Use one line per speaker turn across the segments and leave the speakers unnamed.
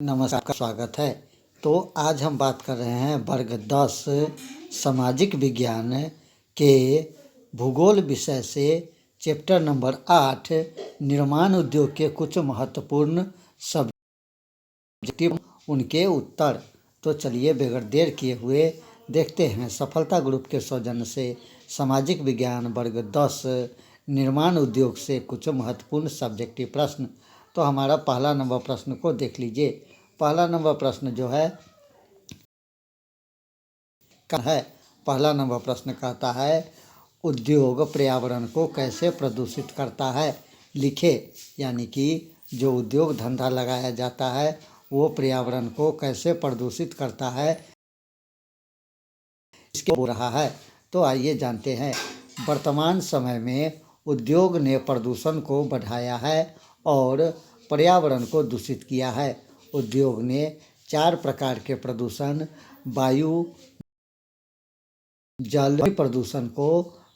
नमस्कार, स्वागत है। तो आज हम बात कर रहे हैं वर्ग 10 सामाजिक विज्ञान के भूगोल विषय से चैप्टर नंबर 8 निर्माण उद्योग के कुछ महत्वपूर्ण सब्जेक्टिव उनके उत्तर। तो चलिए बगैर देर किए हुए देखते हैं। सफलता ग्रुप के सौजन्य से सामाजिक विज्ञान वर्ग 10 निर्माण उद्योग से कुछ महत्वपूर्ण सब्जेक्टिव प्रश्न। तो हमारा पहला नंबर प्रश्न को देख लीजिए। पहला नंबर प्रश्न जो है पहला नंबर प्रश्न कहता है उद्योग पर्यावरण को कैसे प्रदूषित करता है। लिखे, यानी कि जो उद्योग धंधा लगाया जाता है वो पर्यावरण को कैसे प्रदूषित करता है इसके हो रहा है। तो आइए जानते हैं। वर्तमान समय में उद्योग ने प्रदूषण को बढ़ाया है और पर्यावरण को दूषित किया है। उद्योग ने 4 प्रकार के प्रदूषण वायु जल प्रदूषण को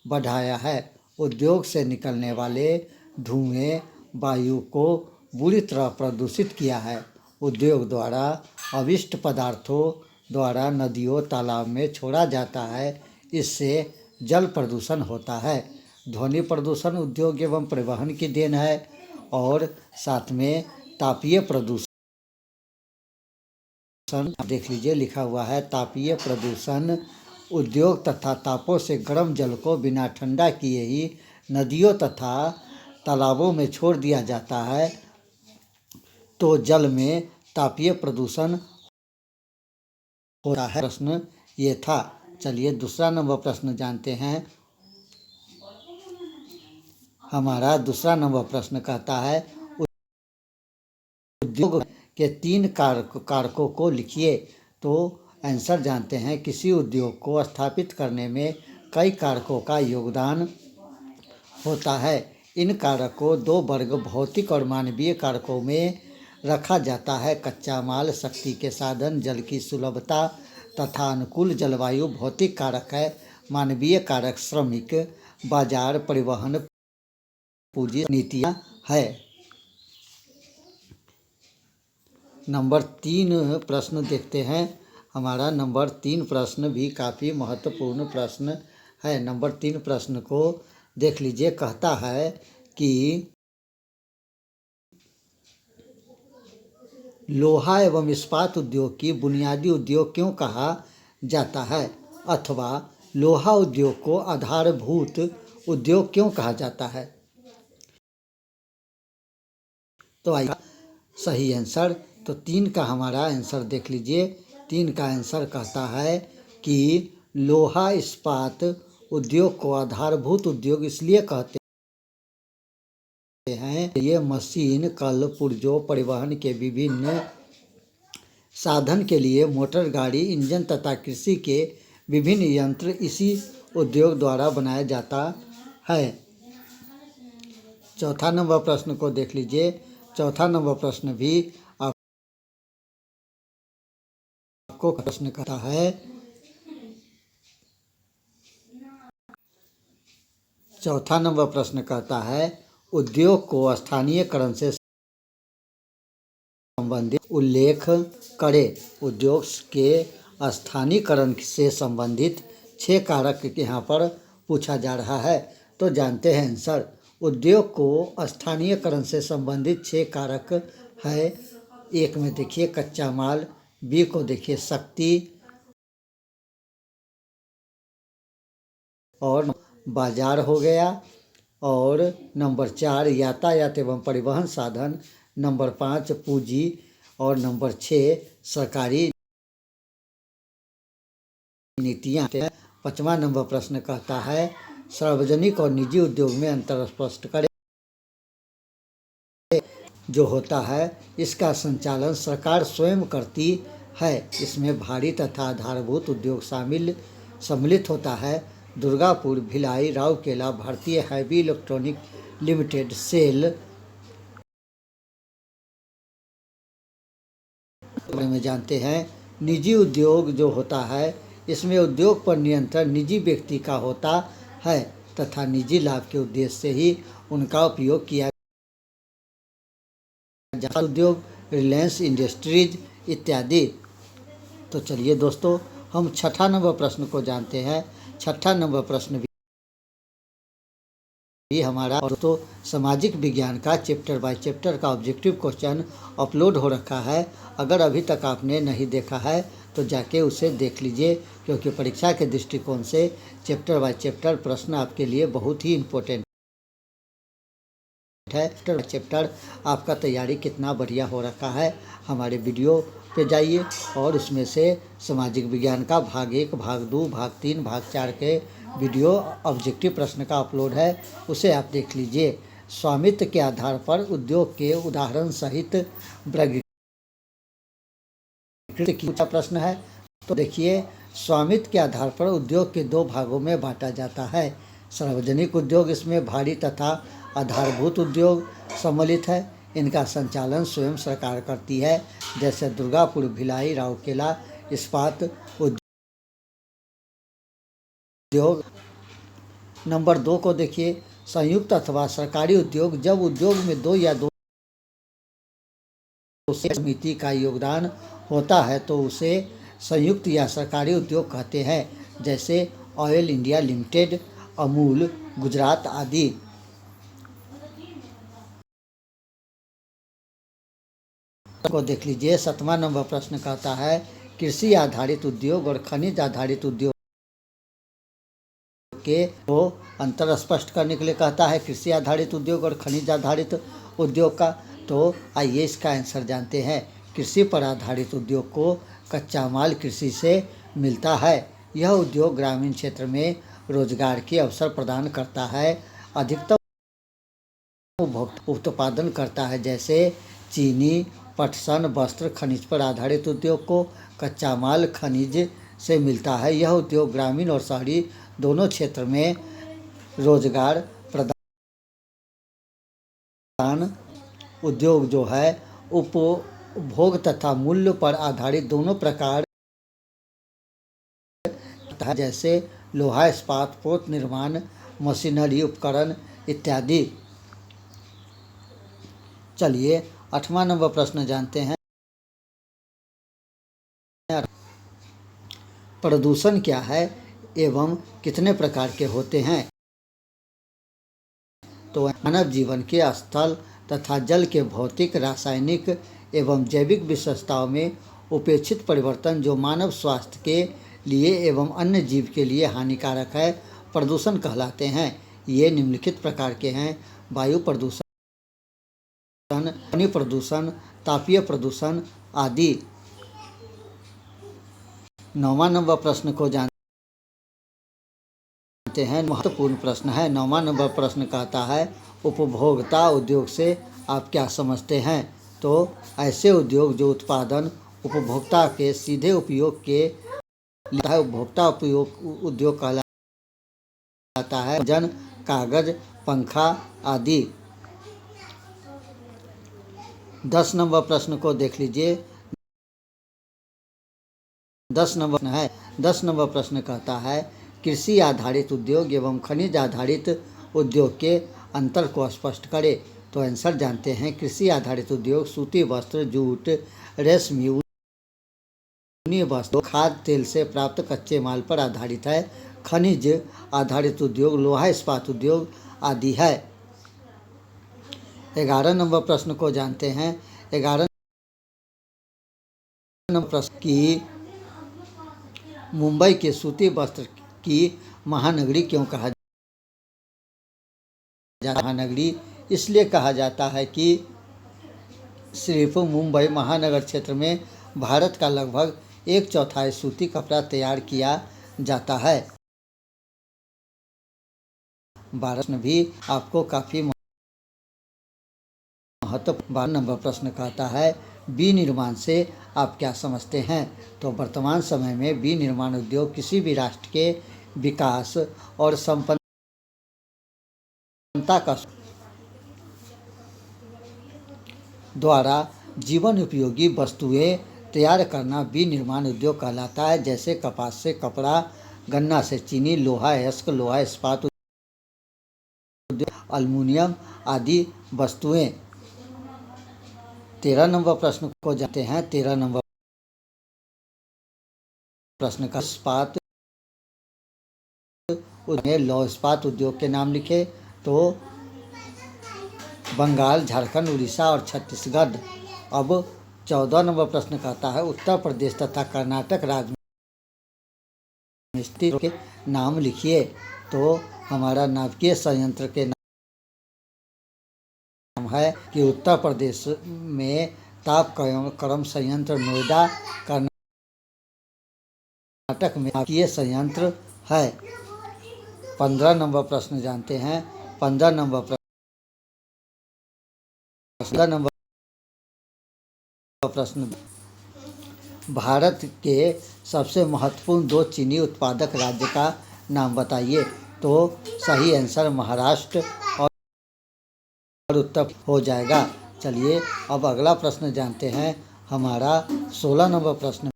बढ़ाया है। उद्योग से निकलने वाले धुएं वायु को बुरी तरह प्रदूषित किया है। उद्योग द्वारा अविष्ट पदार्थों द्वारा नदियों तालाब में छोड़ा जाता है, इससे जल प्रदूषण होता है। ध्वनि प्रदूषण उद्योग एवं परिवहन की देन है और साथ में तापीय प्रदूषण देख लीजिए, लिखा हुआ है तापीय प्रदूषण उद्योग तथा तापों से गर्म जल को बिना ठंडा किए ही नदियों तथा तालाबों में छोड़ दिया जाता है तो जल में तापीय प्रदूषण होता है। प्रश्न ये था। चलिए दूसरा नंबर प्रश्न जानते हैं। हमारा दूसरा नंबर प्रश्न कहता है उद्योग के 3 कारकों को लिखिए। तो आंसर जानते हैं। किसी उद्योग को स्थापित करने में कई कारकों का योगदान होता है। इन कारकों 2 वर्ग भौतिक और मानवीय कारकों में रखा जाता है। कच्चा माल, शक्ति के साधन, जल की सुलभता तथा अनुकूल जलवायु भौतिक कारक है। मानवीय कारक श्रमिक, बाजार, परिवहन, पूंजी, नीतियाँ है। नंबर 3 प्रश्न देखते हैं। हमारा नंबर 3 प्रश्न भी काफ़ी महत्वपूर्ण प्रश्न है। नंबर 3 प्रश्न को देख लीजिए। कहता है कि लोहा एवं इस्पात उद्योग की बुनियादी उद्योग क्यों कहा जाता है, अथवा लोहा उद्योग को आधारभूत उद्योग क्यों कहा जाता है। तो आइए सही आंसर। तो 3 का हमारा आंसर देख लीजिए। 3 का आंसर कहता है कि लोहा इस्पात उद्योग को आधारभूत उद्योग इसलिए कहते हैं। ये मशीन, कल पुर्जों, परिवहन के विभिन्न साधन के लिए मोटर गाड़ी, इंजन तथा कृषि के विभिन्न यंत्र इसी उद्योग द्वारा बनाया जाता है। चौथा नंबर प्रश्न को देख लीजिए। चौथा नंबर प्रश्न भी आपको प्रश्न कहता है। चौथा नंबर प्रश्न कहता है उद्योग को स्थानीयकरण से संबंधित उल्लेख करें। उद्योग के स्थानीयकरण से संबंधित 6 कारक यहाँ पर पूछा जा रहा है। तो जानते हैं आंसर। उद्योग को स्थानीयकरण से संबंधित 6 कारक है। 1 में देखिए कच्चा माल, बी को देखिए शक्ति और बाजार हो गया, और नंबर 4 यातायात एवं परिवहन साधन, नंबर 5 पूंजी और नंबर 6 सरकारी नीतियाँ। 5वां नंबर प्रश्न कहता है सार्वजनिक और निजी उद्योग में अंतर स्पष्ट करें। जो होता है इसका संचालन सरकार स्वयं करती है। इसमें भारी तथा आधारभूत उद्योग सम्मिलित होता है। दुर्गापुर, भिलाई, राउरकेला, भारतीय हैवी इलेक्ट्रॉनिक लिमिटेड, सेल में जानते हैं। निजी उद्योग जो होता है इसमें उद्योग पर नियंत्रण निजी व्यक्ति का होता है तथा निजी लाभ के उद्देश्य से ही उनका उपयोग किया जाता है। उद्योग रिलायंस इंडस्ट्रीज इत्यादि। तो चलिए दोस्तों, हम छठा नंबर प्रश्न को जानते हैं। छठा नंबर प्रश्न भी हमारा और तो सामाजिक विज्ञान का चैप्टर बाय चैप्टर का ऑब्जेक्टिव क्वेश्चन अपलोड हो रखा है। अगर अभी तक आपने नहीं देखा है तो जाके उसे देख लीजिए, क्योंकि परीक्षा के दृष्टिकोण से चैप्टर बाय चैप्टर प्रश्न आपके लिए बहुत ही इम्पोर्टेंट है। चैप्टर आपका तैयारी कितना बढ़िया हो रखा है, हमारे वीडियो पे जाइए और उसमें से सामाजिक विज्ञान का भाग 1, भाग 2, भाग 3, भाग 4 के वीडियो ऑब्जेक्टिव प्रश्न का अपलोड है, उसे आप देख लीजिए। स्वामित्व के आधार पर उद्योग के उदाहरण सहित वर्गीकृत किया प्रश्न है। तो देखिए, स्वामित्व के आधार पर उद्योग के दो भागों में बांटा जाता है। सार्वजनिक उद्योग, इसमें भारी तथा आधारभूत उद्योग सम्मिलित है। इनका संचालन स्वयं सरकार करती है, जैसे दुर्गापुर, भिलाई, राउरकेला इस्पात उद्योग। नंबर 2 को देखिए, संयुक्त अथवा सरकारी उद्योग। जब उद्योग में दो या दो समिति का योगदान होता है तो उसे संयुक्त या सरकारी उद्योग कहते हैं, जैसे oil India limited, Amul, Gujarat आदि। को देख लीजिए, 7वां नंबर प्रश्न कहता है कृषि आधारित उद्योग और खनिज आधारित उद्योग के तो अंतर स्पष्ट करने के लिए कहता है। कृषि आधारित उद्योग और खनिज आधारित उद्योग का, तो आइए इसका आंसर जानते हैं। कृषि पर आधारित उद्योग को कच्चा माल कृषि से मिलता है। यह उद्योग ग्रामीण क्षेत्र में रोजगार के अवसर प्रदान करता है। अधिकतम उत्पादन करता है, जैसे चीनी, पटसन, वस्त्र। खनिज पर आधारित उद्योग को कच्चा माल खनिज से मिलता है। यह उद्योग ग्रामीण और शहरी दोनों क्षेत्र में रोजगार प्रदान। उद्योग जो है उपभोग तथा मूल्य पर आधारित दोनों प्रकार, जैसे लोहा इस्पात, पोत निर्माण, मशीनरी, उपकरण इत्यादि। चलिए 8वां नंबर प्रश्न जानते हैं। प्रदूषण क्या है एवं कितने प्रकार के होते हैं? तो मानव जीवन के स्थल तथा जल के भौतिक, रासायनिक एवं जैविक विशेषताओं में उपेक्षित परिवर्तन जो मानव स्वास्थ्य के लिए एवं अन्य जीव के लिए हानिकारक है, प्रदूषण कहलाते हैं। ये निम्नलिखित प्रकार के हैं: वायु प्रदूषण, ध्वनि प्रदूषण, तापीय प्रदूषण आदि। 9वां नंबर प्रश्न को जानते हैं। महत्वपूर्ण प्रश्न है। 9वां नंबर प्रश्न कहता है उपभोक्ता उद्योग से आप क्या समझते हैं? तो ऐसे उद्योग जो उत्पादन उपभोक्ता के सीधे उपयोग के लिए उपभोक्ता उपयोग उद्योग कहलाता है। जन, कागज, पंखा आदि। 10 नंबर प्रश्न को देख लीजिए। 10 नंबर प्रश्न कहता है कृषि आधारित उद्योग एवं खनिज आधारित उद्योग के अंतर को स्पष्ट करें। तो आंसर जानते हैं। कृषि आधारित उद्योग सूती वस्त्र, जूट, रेशमी ऊनी वस्त्र, खाद्य तेल से प्राप्त कच्चे माल पर आधारित है। खनिज आधारित उद्योग लोहा इस्पात उद्योग आदि है। 11 नंबर प्रश्न को जानते हैं। 11 नंबर प्रश्न की मुंबई के सूती वस्त्र की महानगरी क्यों कहा जाता है? महानगरी इसलिए कहा जाता है कि सिर्फ मुंबई महानगर क्षेत्र में भारत का लगभग 1/4 सूती कपड़ा तैयार किया जाता है। 12 भी आपको काफ़ी महत्वपूर्ण। 12 नंबर प्रश्न कहता है विनिर्माण से आप क्या समझते हैं? तो वर्तमान समय में विनिर्माण उद्योग किसी भी राष्ट्र के विकास और संपन्नता का द्वारा जीवन उपयोगी वस्तुएं तैयार करना विनिर्माण उद्योग कहलाता है, जैसे कपास से कपड़ा, गन्ना से चीनी, लोहा अयस्क, लोहा इस्पात उद्योग, अल्युमिनियम आदि वस्तुएं। 13 नंबर प्रश्न को जानते हैं। 13 नंबर प्रश्न का इस्पात लौह इस्पात उद्योग के नाम लिखे तो बंगाल, झारखंड, उड़ीसा और छत्तीसगढ़। अब 14 नंबर प्रश्न कहता है उत्तर प्रदेश तथा कर्नाटक राज्य में स्थित के नाम लिखिए तो हमारा नाभिकीय संयंत्र के नाम है कि उत्तर प्रदेश में तापक्रम संयंत्र नोएडा, कर्नाटक में नाभिकीय संयंत्र है। 15 नंबर प्रश्न जानते हैं। 15 नंबर प्रश्न भारत के सबसे महत्वपूर्ण 2 चीनी उत्पादक राज्य का नाम बताइए तो सही आंसर महाराष्ट्र और उत्तर हो जाएगा। चलिए अब अगला प्रश्न जानते हैं। हमारा 16 नंबर प्रश्न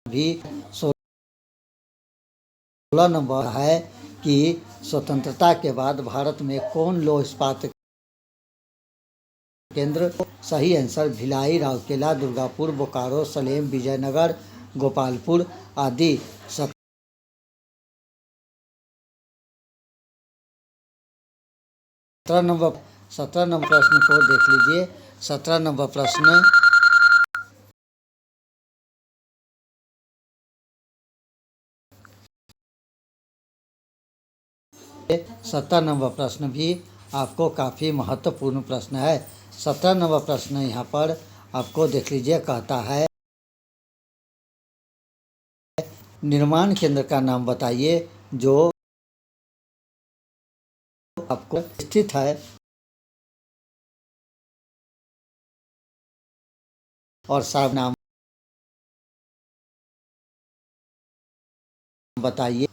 भी 16 नंबर है कि स्वतंत्रता के बाद भारत में कौन लौह इस्पात केंद्र। सही आंसर भिलाई, राउरकेला, दुर्गापुर, बोकारो, सलेम, विजयनगर, गोपालपुर आदि। 17 नंबर प्रश्न को देख लीजिए। 17 नंबर प्रश्न 17 नंबर प्रश्न भी आपको काफ़ी महत्वपूर्ण प्रश्न है। 17 नंबर प्रश्न यहाँ पर आपको देख लीजिए कहता है निर्माण केंद्र का नाम बताइए जो आपको स्थित है और साहब नाम बताइए।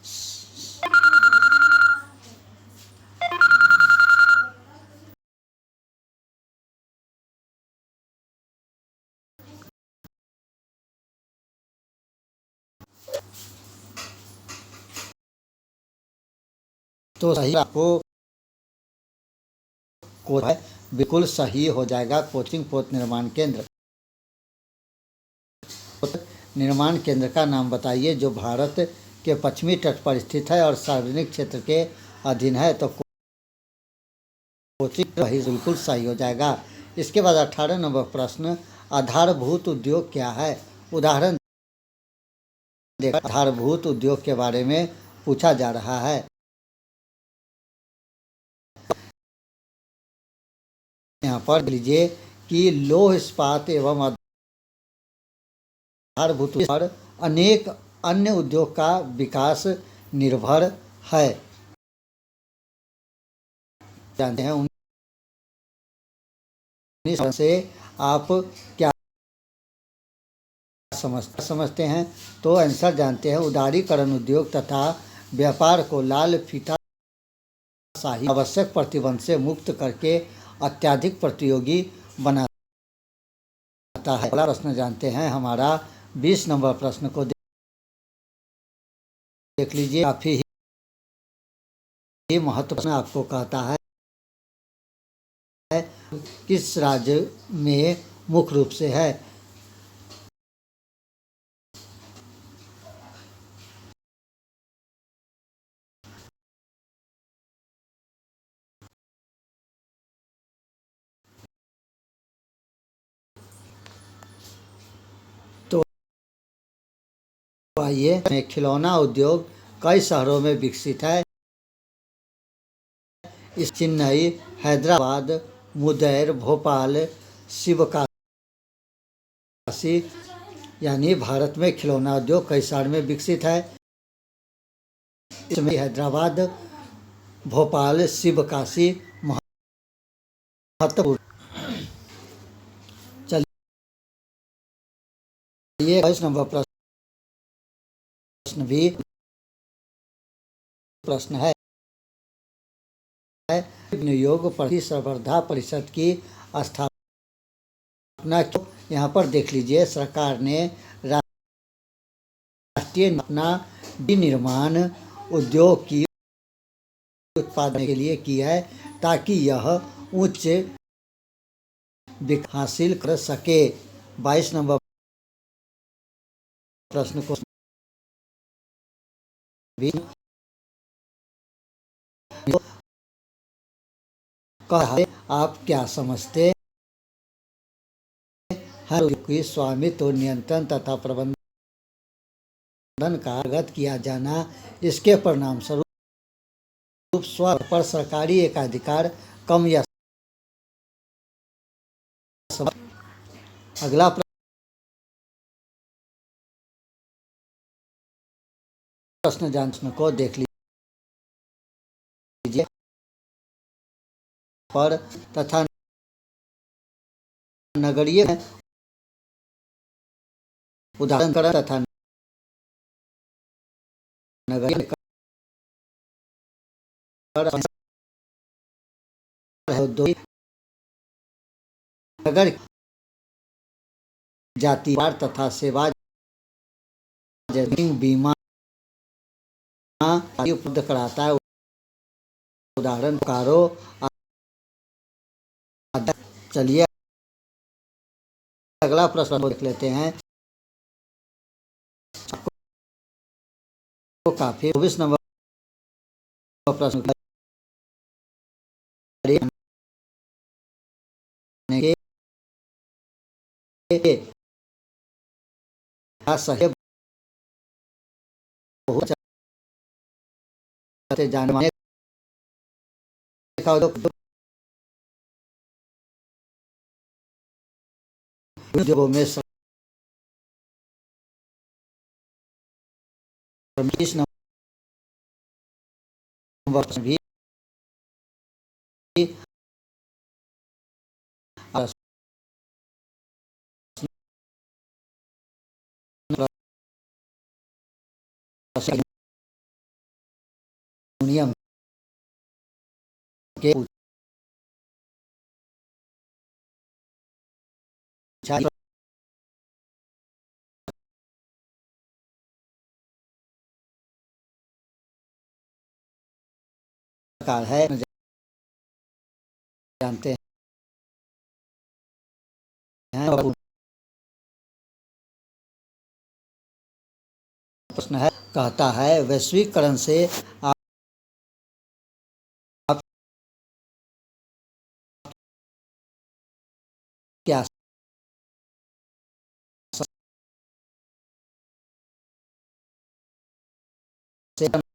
तो सही आपको है बिल्कुल सही हो जाएगा। कोचिंग पोत निर्माण केंद्र। निर्माण केंद्र का नाम बताइए जो भारत के पश्चिमी तट पर स्थित है और सार्वजनिक क्षेत्र के अधीन है तो कोचिंग वही बिल्कुल सही हो जाएगा। इसके बाद 18 नंबर प्रश्न आधारभूत उद्योग क्या है। उदाहरण देखा आधारभूत उद्योग के बारे में पूछा जा रहा है। यहाँ पर लीजिए कि लौह इस्पात एवं आधारभूत पर अनेक अन्य उद्योग का विकास निर्भर है। जानते हैं 19 से आप क्या समझते हैं तो आंसर जानते हैं उदारीकरण उद्योग तथा व्यापार को लाल फीता शाही आवश्यक प्रतिबंध से मुक्त करके अत्यधिक प्रतियोगी बनाता है। अगला प्रश्न जानते हैं हमारा 20 नंबर प्रश्न को देख लीजिए। काफी ही महत्वपूर्ण आपको कहता है किस राज्य में मुख्य रूप से है। तो आइए खिलौना उद्योग कई शहरों में विकसित है। इस चेन्नई, हैदराबाद, मुंबई, भोपाल, शिवकाशी यानी भारत में खिलौना उद्योग कई शहर में विकसित है। इसमें हैदराबाद, भोपाल, शिवकाशी महत्वपूर्ण। चलिए 22 नंबर प्रश्न भी प्रश्न है योग प्रतिस्पर्धा परिषद की स्थापना क्यों। यहाँ पर देख लीजिए सरकार ने राष्ट्रीय अपना विनिर्माण उद्योग की उत्पादन के लिए की है ताकि यह उच्च हासिल कर सके। 22 नंबर प्रश्न को भी कहा है, आप क्या समझते हैं कि स्वामित्व, नियंत्रण तथा प्रबंधन का अवगत किया जाना, इसके परिणाम स्वरूप स्व पर सरकारी एकाधिकार कम या अगला प्रश्न जांचने को देख लीजिए पर तथा नगरीय उदाहरण तथा नगरीय नगर जाति तथा सेवा बीमा उपलब्ध कराता है। उदाहरण कारो। चलिए अगला प्रश्न देख लेते हैं। तो काफी 24 नंबर प्रश्न सही बहुत जाने उद्योगों में 20 नंबर भी नियम के प्रकार है, जानते हैं। और प्रश्न है, कहता है वैश्वीकरण से आप क्या से